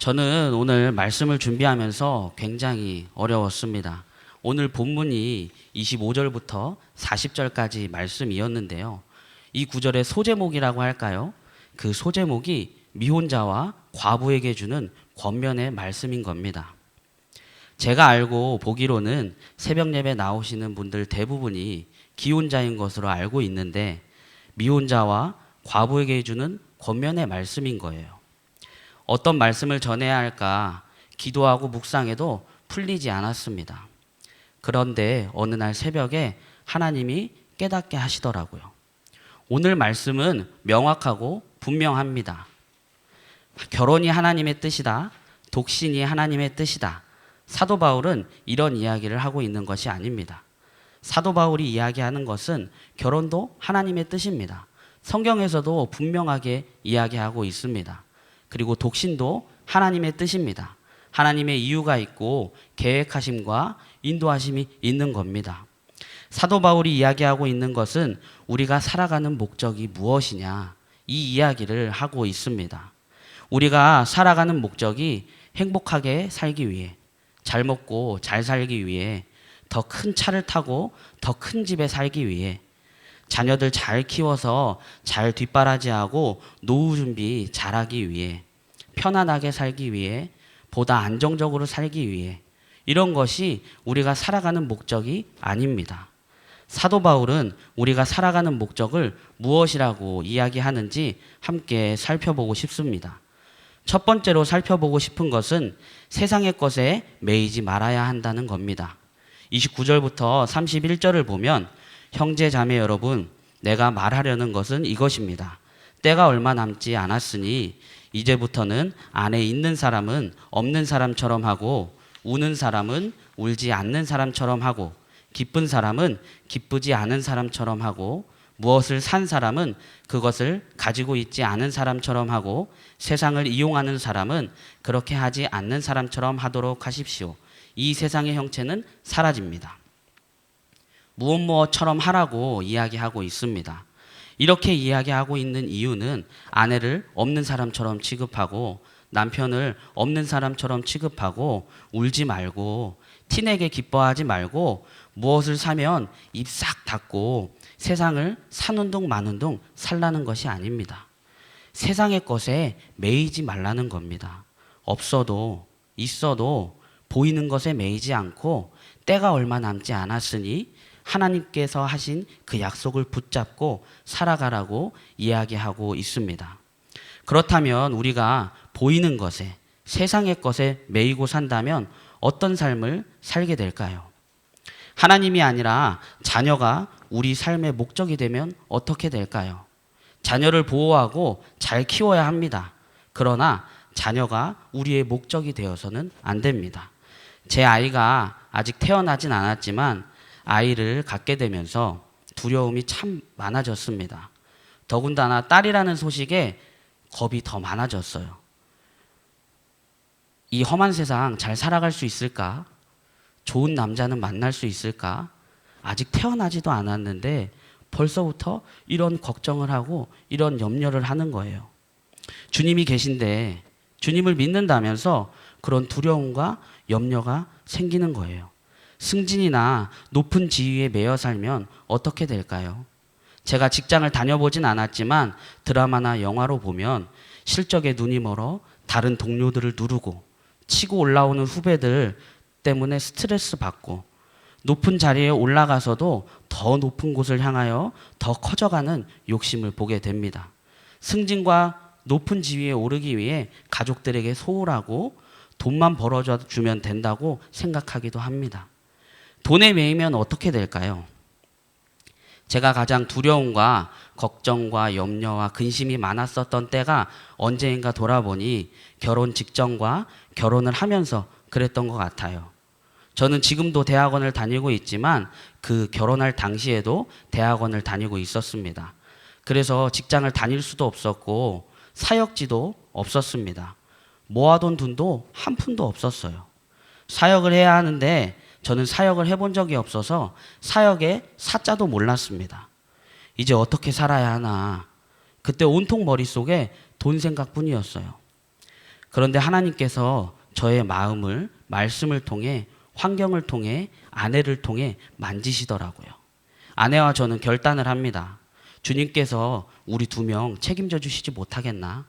저는 오늘 말씀을 준비하면서 굉장히 어려웠습니다. 오늘 본문이 25절부터 40절까지 말씀이었는데요. 이 구절의 소제목이라고 할까요? 그 소제목이 미혼자와 과부에게 주는 권면의 말씀인 겁니다. 제가 알고 보기로는 새벽 예배 나오시는 분들 대부분이 기혼자인 것으로 알고 있는데 미혼자와 과부에게 주는 권면의 말씀인 거예요. 어떤 말씀을 전해야 할까 기도하고 묵상해도 풀리지 않았습니다. 그런데 어느 날 새벽에 하나님이 깨닫게 하시더라고요. 오늘 말씀은 명확하고 분명합니다. 결혼이 하나님의 뜻이다. 독신이 하나님의 뜻이다. 사도 바울은 이런 이야기를 하고 있는 것이 아닙니다. 사도 바울이 이야기하는 것은 결혼도 하나님의 뜻입니다. 성경에서도 분명하게 이야기하고 있습니다. 그리고 독신도 하나님의 뜻입니다. 하나님의 이유가 있고 계획하심과 인도하심이 있는 겁니다. 사도 바울이 이야기하고 있는 것은 우리가 살아가는 목적이 무엇이냐, 이 이야기를 하고 있습니다. 우리가 살아가는 목적이 행복하게 살기 위해, 잘 먹고 잘 살기 위해, 더 큰 차를 타고 더 큰 집에 살기 위해, 자녀들 잘 키워서 잘 뒷바라지하고 노후 준비 잘하기 위해, 편안하게 살기 위해, 보다 안정적으로 살기 위해, 이런 것이 우리가 살아가는 목적이 아닙니다. 사도 바울은 우리가 살아가는 목적을 무엇이라고 이야기하는지 함께 살펴보고 싶습니다. 첫 번째로 살펴보고 싶은 것은 세상의 것에 매이지 말아야 한다는 겁니다. 29절부터 31절을 보면 형제 자매 여러분, 내가 말하려는 것은 이것입니다. 때가 얼마 남지 않았으니 이제부터는 안에 있는 사람은 없는 사람처럼 하고, 우는 사람은 울지 않는 사람처럼 하고, 기쁜 사람은 기쁘지 않은 사람처럼 하고, 무엇을 산 사람은 그것을 가지고 있지 않은 사람처럼 하고, 세상을 이용하는 사람은 그렇게 하지 않는 사람처럼 하도록 하십시오. 이 세상의 형체는 사라집니다. 무엇처럼 하라고 이야기하고 있습니다. 이렇게 이야기하고 있는 이유는 아내를 없는 사람처럼 취급하고, 남편을 없는 사람처럼 취급하고, 울지 말고, 티내게 기뻐하지 말고, 무엇을 사면 입 싹 닫고 세상을 사는 둥 마는 둥 살라는 것이 아닙니다. 세상의 것에 매이지 말라는 겁니다. 없어도 있어도 보이는 것에 매이지 않고, 때가 얼마 남지 않았으니 하나님께서 하신 그 약속을 붙잡고 살아가라고 이야기하고 있습니다. 그렇다면 우리가 보이는 것에, 세상의 것에 매이고 산다면 어떤 삶을 살게 될까요? 하나님이 아니라 자녀가 우리 삶의 목적이 되면 어떻게 될까요? 자녀를 보호하고 잘 키워야 합니다. 그러나 자녀가 우리의 목적이 되어서는 안 됩니다. 제 아이가 아직 태어나진 않았지만 아이를 갖게 되면서 두려움이 참 많아졌습니다. 더군다나 딸이라는 소식에 겁이 더 많아졌어요. 이 험한 세상 잘 살아갈 수 있을까? 좋은 남자는 만날 수 있을까? 아직 태어나지도 않았는데 벌써부터 이런 걱정을 하고 이런 염려를 하는 거예요. 주님이 계신데 주님을 믿는다면서 그런 두려움과 염려가 생기는 거예요. 승진이나 높은 지위에 매여 살면 어떻게 될까요? 제가 직장을 다녀보진 않았지만 드라마나 영화로 보면 실적에 눈이 멀어 다른 동료들을 누르고, 치고 올라오는 후배들 때문에 스트레스 받고, 높은 자리에 올라가서도 더 높은 곳을 향하여 더 커져가는 욕심을 보게 됩니다. 승진과 높은 지위에 오르기 위해 가족들에게 소홀하고 돈만 벌어주면 된다고 생각하기도 합니다. 돈에 매이면 어떻게 될까요? 제가 가장 두려움과 걱정과 염려와 근심이 많았었던 때가 언제인가 돌아보니 결혼 직전과 결혼을 하면서 그랬던 것 같아요. 저는 지금도 대학원을 다니고 있지만 그 결혼할 당시에도 대학원을 다니고 있었습니다. 그래서 직장을 다닐 수도 없었고 사역지도 없었습니다. 모아둔 돈도 한 푼도 없었어요. 사역을 해야 하는데 저는 사역을 해본 적이 없어서 사역의 사자도 몰랐습니다. 이제 어떻게 살아야 하나. 그때 온통 머릿속에 돈 생각뿐이었어요. 그런데 하나님께서 저의 마음을 말씀을 통해, 환경을 통해, 아내를 통해 만지시더라고요. 아내와 저는 결단을 합니다. 주님께서 우리 2명 책임져 주시지 못하겠나?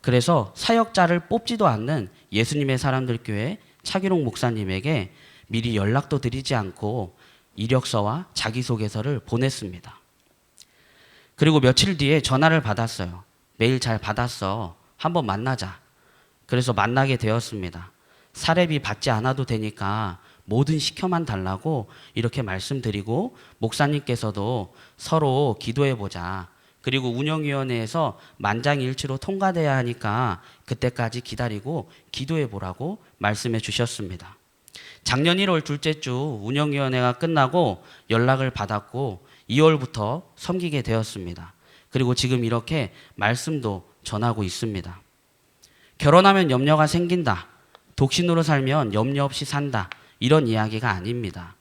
그래서 사역자를 뽑지도 않는 예수님의 사람들 교회 차기록 목사님에게 미리 연락도 드리지 않고 이력서와 자기소개서를 보냈습니다. 그리고 며칠 뒤에 전화를 받았어요. 메일 잘 받았어. 한번 만나자. 그래서 만나게 되었습니다. 사례비 받지 않아도 되니까 뭐든 시켜만 달라고 이렇게 말씀드리고, 목사님께서도 서로 기도해보자. 그리고 운영위원회에서 만장일치로 통과돼야 하니까 그때까지 기다리고 기도해보라고 말씀해 주셨습니다. 작년 1월 둘째 주 운영위원회가 끝나고 연락을 받았고 2월부터 섬기게 되었습니다. 그리고 지금 이렇게 말씀도 전하고 있습니다. 결혼하면 염려가 생긴다. 독신으로 살면 염려 없이 산다. 이런 이야기가 아닙니다.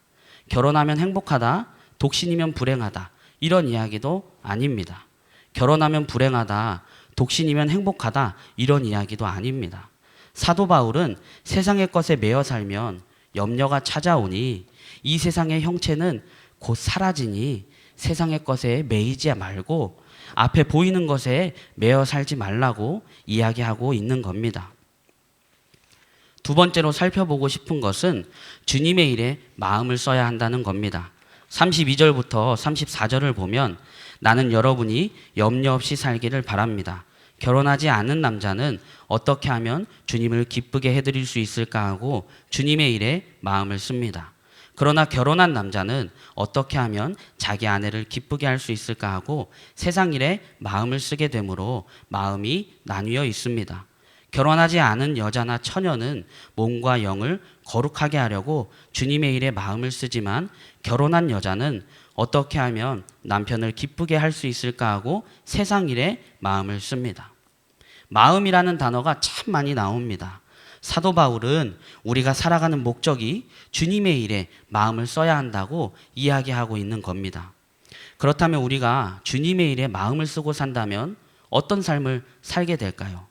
결혼하면 행복하다. 독신이면 불행하다. 이런 이야기도 아닙니다. 결혼하면 불행하다. 독신이면 행복하다. 이런 이야기도 아닙니다. 사도 바울은 세상의 것에 매여 살면 염려가 찾아오니 이 세상의 형체는 곧 사라지니 세상의 것에 매이지 말고 앞에 보이는 것에 매여 살지 말라고 이야기하고 있는 겁니다. 두 번째로 살펴보고 싶은 것은 주님의 일에 마음을 써야 한다는 겁니다. 32절부터 34절을 보면 나는 여러분이 염려 없이 살기를 바랍니다. 결혼하지 않은 남자는 어떻게 하면 주님을 기쁘게 해드릴 수 있을까 하고 주님의 일에 마음을 씁니다. 그러나 결혼한 남자는 어떻게 하면 자기 아내를 기쁘게 할 수 있을까 하고 세상 일에 마음을 쓰게 되므로 마음이 나뉘어 있습니다. 결혼하지 않은 여자나 처녀는 몸과 영을 거룩하게 하려고 주님의 일에 마음을 쓰지만, 결혼한 여자는 어떻게 하면 남편을 기쁘게 할 수 있을까 하고 세상 일에 마음을 씁니다. 마음이라는 단어가 참 많이 나옵니다. 사도 바울은 우리가 살아가는 목적이 주님의 일에 마음을 써야 한다고 이야기하고 있는 겁니다. 그렇다면 우리가 주님의 일에 마음을 쓰고 산다면 어떤 삶을 살게 될까요?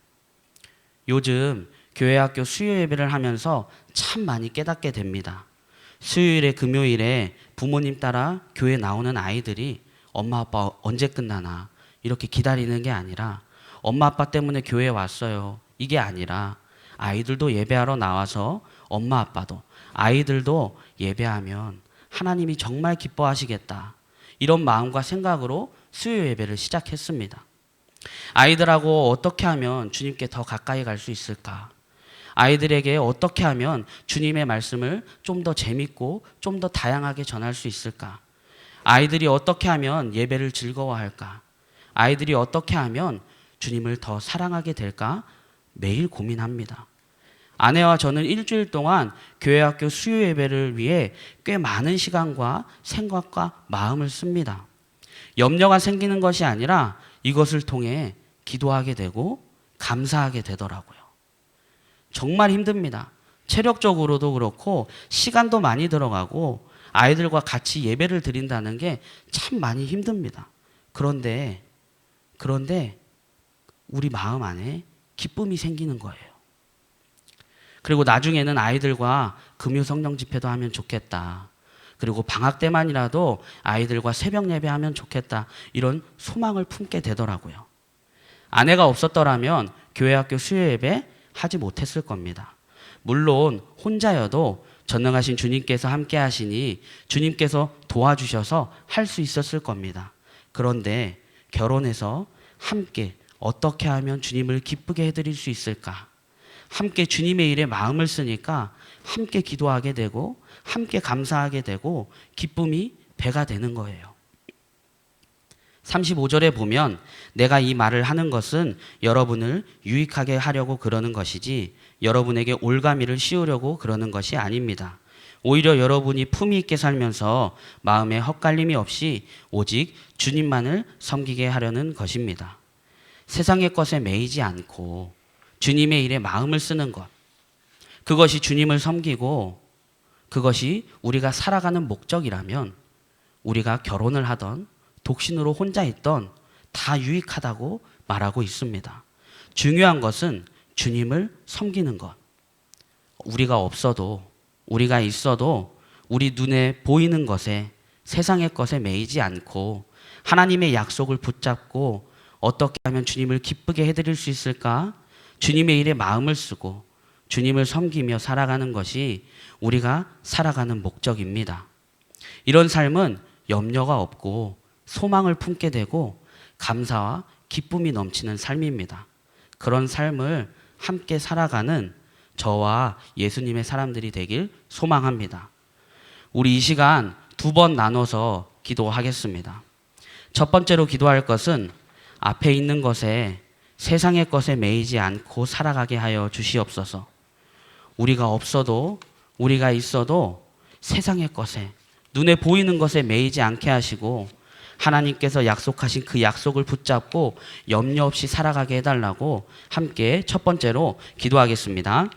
요즘 교회학교 수요 예배를 하면서 참 많이 깨닫게 됩니다. 수요일에 금요일에 부모님 따라 교회 나오는 아이들이 엄마 아빠 언제 끝나나 이렇게 기다리는 게 아니라 엄마 아빠 때문에 교회에 왔어요. 이게 아니라 아이들도 예배하러 나와서 엄마 아빠도 아이들도 예배하면 하나님이 정말 기뻐하시겠다. 이런 마음과 생각으로 수요 예배를 시작했습니다. 아이들하고 어떻게 하면 주님께 더 가까이 갈 수 있을까? 아이들에게 어떻게 하면 주님의 말씀을 좀 더 재밌고 좀 더 다양하게 전할 수 있을까? 아이들이 어떻게 하면 예배를 즐거워할까? 아이들이 어떻게 하면 주님을 더 사랑하게 될까? 매일 고민합니다. 아내와 저는 일주일 동안 교회학교 수요 예배를 위해 꽤 많은 시간과 생각과 마음을 씁니다. 염려가 생기는 것이 아니라 이것을 통해 기도하게 되고 감사하게 되더라고요. 정말 힘듭니다. 체력적으로도 그렇고 시간도 많이 들어가고 아이들과 같이 예배를 드린다는 게 참 많이 힘듭니다. 그런데 우리 마음 안에 기쁨이 생기는 거예요. 그리고 나중에는 아이들과 금요 성령 집회도 하면 좋겠다. 그리고 방학 때만이라도 아이들과 새벽 예배하면 좋겠다. 이런 소망을 품게 되더라고요. 아내가 없었더라면 교회학교 수요 예배 하지 못했을 겁니다. 물론 혼자여도 전능하신 주님께서 함께 하시니 주님께서 도와주셔서 할 수 있었을 겁니다. 그런데 결혼해서 함께 어떻게 하면 주님을 기쁘게 해드릴 수 있을까? 함께 주님의 일에 마음을 쓰니까 함께 기도하게 되고 함께 감사하게 되고 기쁨이 배가 되는 거예요. 35절에 보면 내가 이 말을 하는 것은 여러분을 유익하게 하려고 그러는 것이지 여러분에게 올가미를 씌우려고 그러는 것이 아닙니다. 오히려 여러분이 품위 있게 살면서 마음에 헛갈림이 없이 오직 주님만을 섬기게 하려는 것입니다. 세상의 것에 매이지 않고 주님의 일에 마음을 쓰는 것, 그것이 주님을 섬기고 그것이 우리가 살아가는 목적이라면 우리가 결혼을 하던 독신으로 혼자 있던 다 유익하다고 말하고 있습니다. 중요한 것은 주님을 섬기는 것. 우리가 없어도, 우리가 있어도 우리 눈에 보이는 것에, 세상의 것에 매이지 않고 하나님의 약속을 붙잡고 어떻게 하면 주님을 기쁘게 해드릴 수 있을까? 주님의 일에 마음을 쓰고 주님을 섬기며 살아가는 것이 우리가 살아가는 목적입니다. 이런 삶은 염려가 없고 소망을 품게 되고 감사와 기쁨이 넘치는 삶입니다. 그런 삶을 함께 살아가는 저와 예수님의 사람들이 되길 소망합니다. 우리 이 시간 2번 나눠서 기도하겠습니다. 첫 번째로 기도할 것은 앞에 있는 것에, 세상의 것에 매이지 않고 살아가게 하여 주시옵소서. 우리가 없어도, 우리가 있어도 세상의 것에, 눈에 보이는 것에 매이지 않게 하시고 하나님께서 약속하신 그 약속을 붙잡고 염려 없이 살아가게 해달라고 함께 첫 번째로 기도하겠습니다.